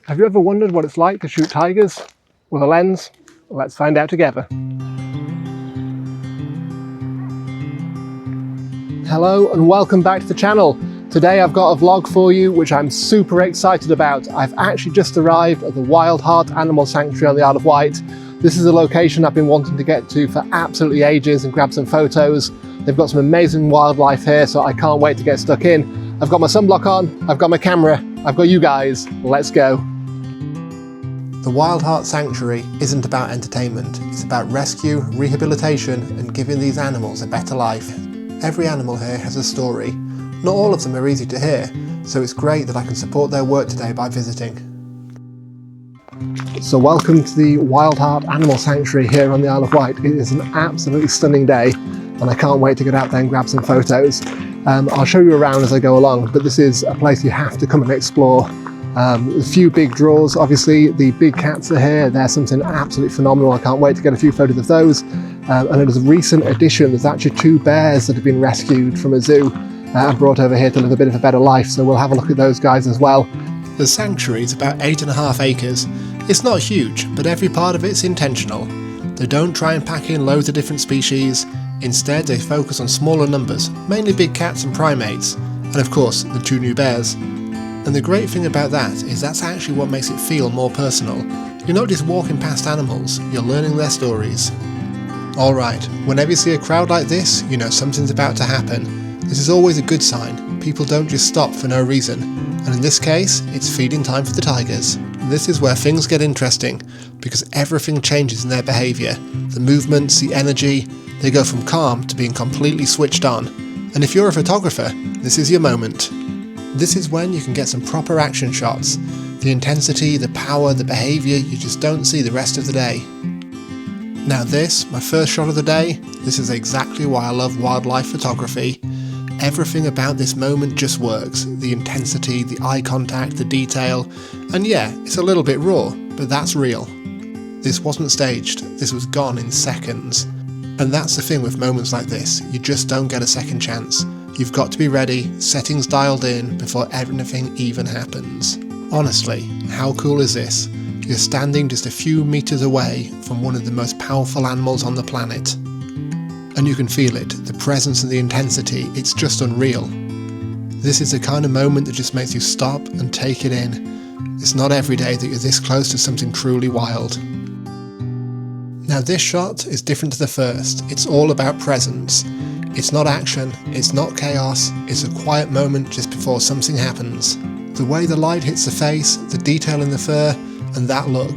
Have you ever wondered what it's like to shoot tigers with a lens? Well, let's find out together. Hello and welcome back to the channel. Today I've got a vlog for you which I'm super excited about. I've actually just arrived at the Wildheart Animal Sanctuary on the Isle of Wight. This is a location I've been wanting to get to for absolutely ages and grab some photos. They've got some amazing wildlife here, so I can't wait to get stuck in. I've got my sunblock on, I've got my camera, I've got you guys. Let's go. The Wildheart Sanctuary isn't about entertainment, it's about rescue, rehabilitation and giving these animals a better life. Every animal here has a story. Not all of them are easy to hear, so it's great that I can support their work today by visiting. So welcome to the Wildheart Animal Sanctuary here on the Isle of Wight. It is an absolutely stunning day and I can't wait to get out there and grab some photos. I'll show you around as I go along, but this is a place you have to come and explore. A few big draws, obviously. The big cats are here, they're something absolutely phenomenal. I can't wait to get a few photos of those. And it is a recent addition. There's actually 2 bears that have been rescued from a zoo and brought over here to live a bit of a better life, so we'll have a look at those guys as well. The sanctuary is about 8.5 acres. It's not huge, but every part of it's intentional. They don't try and pack in loads of different species. Instead, they focus on smaller numbers, mainly big cats and primates, and of course the 2 new bears. And the great thing about that is that's actually what makes it feel more personal. You're not just walking past animals, you're learning their stories. Alright, whenever you see a crowd like this, you know something's about to happen. This is always a good sign. People don't just stop for no reason. And in this case, it's feeding time for the tigers. This is where things get interesting, because everything changes in their behaviour. The movements, the energy, they go from calm to being completely switched on. And if you're a photographer, this is your moment. This is when you can get some proper action shots. The intensity, the power, the behaviour, you just don't see the rest of the day. Now this, my first shot of the day, this is exactly why I love wildlife photography. Everything about this moment just works. The intensity, the eye contact, the detail. And yeah, it's a little bit raw, but that's real. This wasn't staged, this was gone in seconds. And that's the thing with moments like this, you just don't get a second chance. You've got to be ready, settings dialed in before anything even happens. Honestly, how cool is this? You're standing just a few meters away from one of the most powerful animals on the planet. And you can feel it, the presence and the intensity, it's just unreal. This is the kind of moment that just makes you stop and take it in. It's not every day that you're this close to something truly wild. Now this shot is different to the first. It's all about presence. It's not action, it's not chaos, it's a quiet moment just before something happens. The way the light hits the face, the detail in the fur, and that look.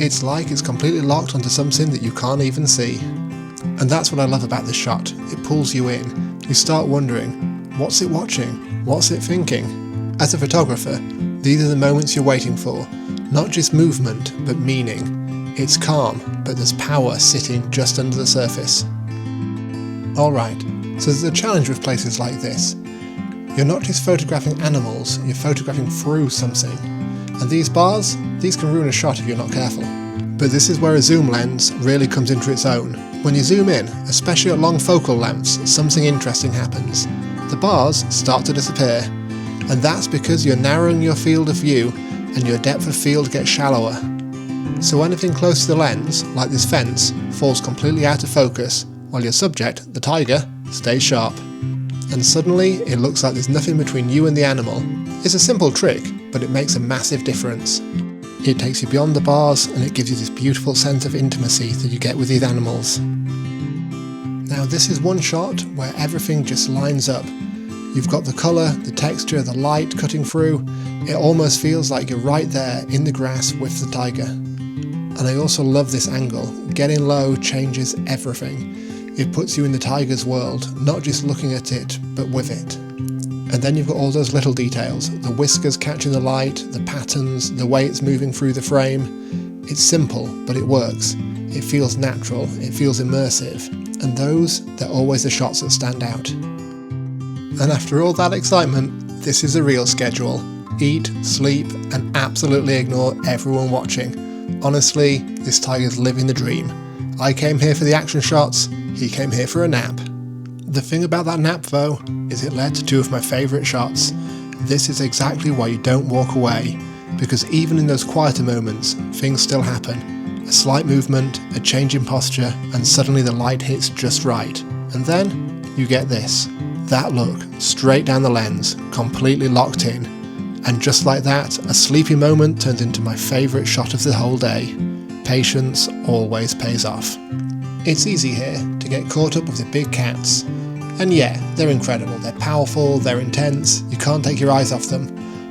It's like it's completely locked onto something that you can't even see. And that's what I love about this shot. It pulls you in. You start wondering, what's it watching? What's it thinking? As a photographer, these are the moments you're waiting for. Not just movement, but meaning. It's calm, but there's power sitting just under the surface. Alright, so there's a challenge with places like this. You're not just photographing animals, you're photographing through something. And these bars, these can ruin a shot if you're not careful. But this is where a zoom lens really comes into its own. When you zoom in, especially at long focal lengths, something interesting happens. The bars start to disappear. And that's because you're narrowing your field of view and your depth of field gets shallower. So anything close to the lens, like this fence, falls completely out of focus, while your subject, the tiger, stays sharp. And suddenly, it looks like there's nothing between you and the animal. It's a simple trick, but it makes a massive difference. It takes you beyond the bars and it gives you this beautiful sense of intimacy that you get with these animals. Now this is one shot where everything just lines up. You've got the colour, the texture, the light cutting through. It almost feels like you're right there in the grass with the tiger. And I also love this angle. Getting low changes everything. It puts you in the tiger's world, not just looking at it, but with it. And then you've got all those little details, the whiskers catching the light, the patterns, the way it's moving through the frame. It's simple, but it works. It feels natural, it feels immersive. And those, they're always the shots that stand out. And after all that excitement, this is a real schedule. Eat, sleep, and absolutely ignore everyone watching. Honestly, this tiger's living the dream. I came here for the action shots, he came here for a nap. The thing about that nap though, is it led to 2 of my favourite shots. This is exactly why you don't walk away. because even in those quieter moments, things still happen. A slight movement, a change in posture, and suddenly the light hits just right. And then you get this. That look, straight down the lens, completely locked in. And just like that, a sleepy moment turns into my favourite shot of the whole day. Patience always pays off. It's easy here to get caught up with the big cats. And yeah, they're incredible, they're powerful, they're intense, you can't take your eyes off them.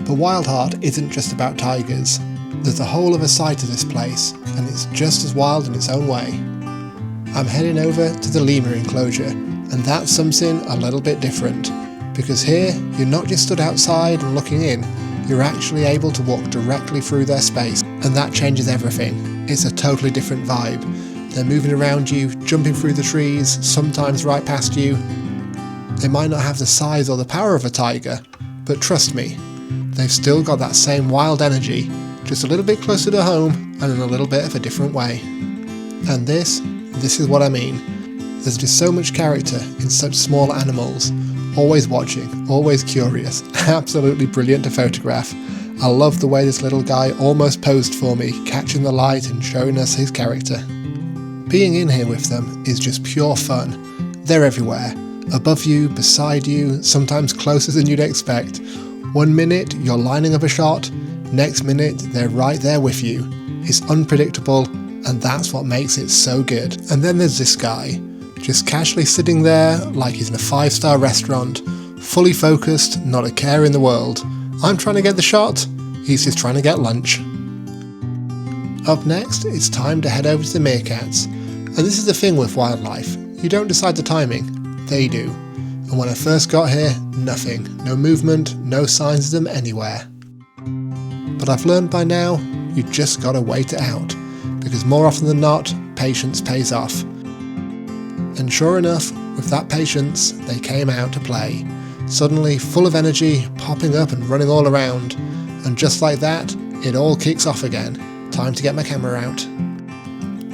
But Wildheart isn't just about tigers. There's a whole other side to this place, and it's just as wild in its own way. I'm heading over to the lemur enclosure, and that's something a little bit different. Because here, you're not just stood outside and looking in, you're actually able to walk directly through their space, and that changes everything. It's a totally different vibe. They're moving around you, jumping through the trees, sometimes right past you. They might not have the size or the power of a tiger, but trust me, they've still got that same wild energy, just a little bit closer to home and in a little bit of a different way. And this is what I mean. There's just so much character in such small animals. Always watching, always curious, absolutely brilliant to photograph. I love the way this little guy almost posed for me, catching the light and showing us his character. Being in here with them is just pure fun. They're everywhere. Above you, beside you, sometimes closer than you'd expect. One minute you're lining up a shot, next minute they're right there with you. It's unpredictable, and that's what makes it so good. And then there's this guy, just casually sitting there like he's in a 5-star restaurant, fully focused, not a care in the world. I'm trying to get the shot, he's just trying to get lunch. Up next, it's time to head over to the meerkats. And this is the thing with wildlife, you don't decide the timing, they do. And when I first got here, nothing, no movement, no signs of them anywhere. But I've learned by now, you just gotta wait it out, because more often than not, patience pays off. And sure enough, with that patience, they came out to play. Suddenly full of energy, popping up and running all around. And just like that, it all kicks off again. Time to get my camera out.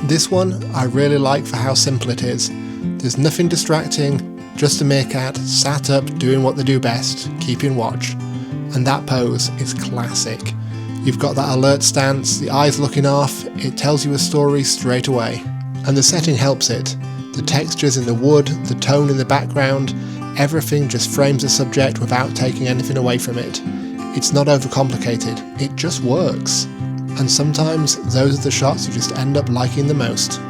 This one I really like for how simple it is. There's nothing distracting, just a meerkat sat up doing what they do best, keeping watch. And that pose is classic. You've got that alert stance, the eyes looking off, it tells you a story straight away. And the setting helps it. The textures in the wood, the tone in the background, everything just frames the subject without taking anything away from it. It's not overcomplicated, it just works. And sometimes those are the shots you just end up liking the most.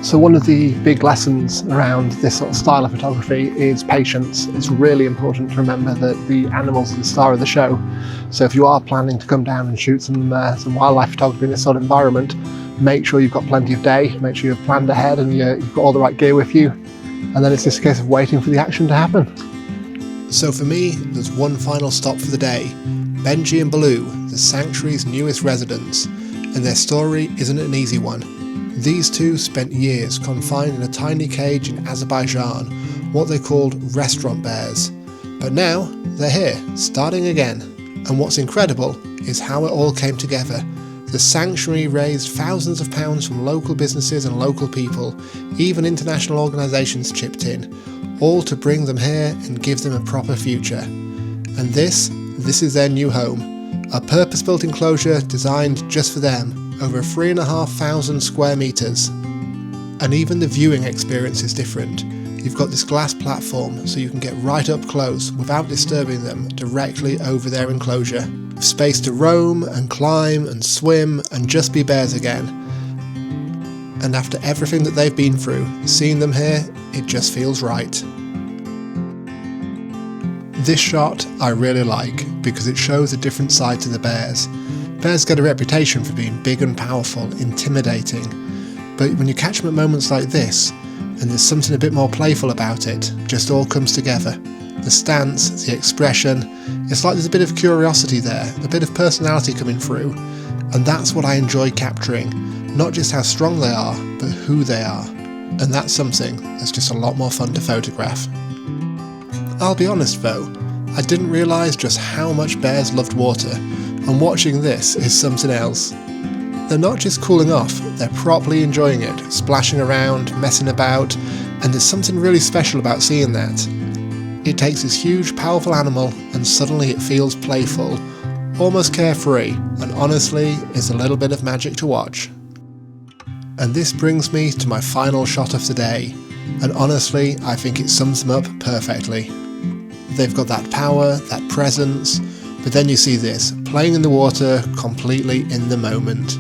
So one of the big lessons around this sort of style of photography is patience. It's really important to remember that the animals are the star of the show. So if you are planning to come down and shoot some wildlife photography in this sort of environment, make sure you've got plenty of day, make sure you've planned ahead and you've got all the right gear with you. And then it's just a case of waiting for the action to happen. So for me, there's one final stop for the day. Benji and Balu, the sanctuary's newest residents, and their story isn't an easy one. These two spent years confined in a tiny cage in Azerbaijan, what they called restaurant bears. But now, they're here, starting again. And what's incredible is how it all came together. The sanctuary raised thousands of pounds from local businesses and local people, even international organisations chipped in, all to bring them here and give them a proper future. And this is their new home, a purpose-built enclosure designed just for them, over 3,500 square metres. And even the viewing experience is different. You've got this glass platform so you can get right up close without disturbing them directly over their enclosure. Space to roam and climb and swim and just be bears again. And after everything that they've been through, seeing them here, it just feels right. This shot I really like because it shows a different side to the bears. Bears get a reputation for being big and powerful, intimidating, but when you catch them at moments like this, and there's something a bit more playful about it, just all comes together. The stance, the expression, it's like there's a bit of curiosity there, a bit of personality coming through, and that's what I enjoy capturing, not just how strong they are, but who they are, and that's something that's just a lot more fun to photograph. I'll be honest though, I didn't realise just how much bears loved water, and watching this is something else. They're not just cooling off, they're properly enjoying it, splashing around, messing about, and there's something really special about seeing that. It takes this huge, powerful animal and suddenly it feels playful, almost carefree, and honestly, it's a little bit of magic to watch. And this brings me to my final shot of today, and honestly, I think it sums them up perfectly. They've got that power, that presence, but then you see this, playing in the water, completely in the moment.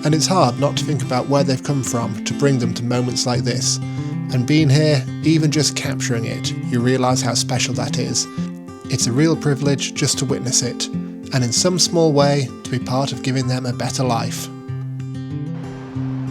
And it's hard not to think about where they've come from to bring them to moments like this. And being here, even just capturing it, you realise how special that is. It's a real privilege just to witness it, and in some small way, to be part of giving them a better life.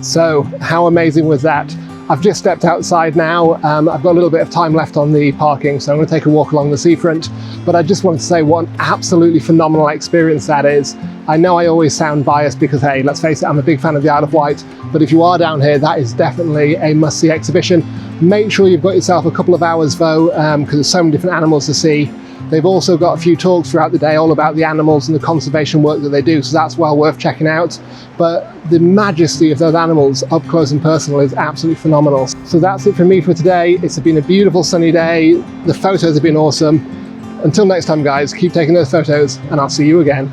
So, how amazing was that? I've just stepped outside now. I've got a little bit of time left on the parking, so I'm going to take a walk along the seafront. But I just wanted to say what an absolutely phenomenal experience that is. I know I always sound biased because, hey, let's face it, I'm a big fan of the Isle of Wight. But if you are down here, that is definitely a must-see exhibition. Make sure you've got yourself a couple of hours though, because there's so many different animals to see. They've also got a few talks throughout the day all about the animals and the conservation work that they do, so that's well worth checking out. But the majesty of those animals up close and personal is absolutely phenomenal. So that's it for me for today. It's been a beautiful sunny day. The photos have been awesome. Until next time guys, keep taking those photos and I'll see you again.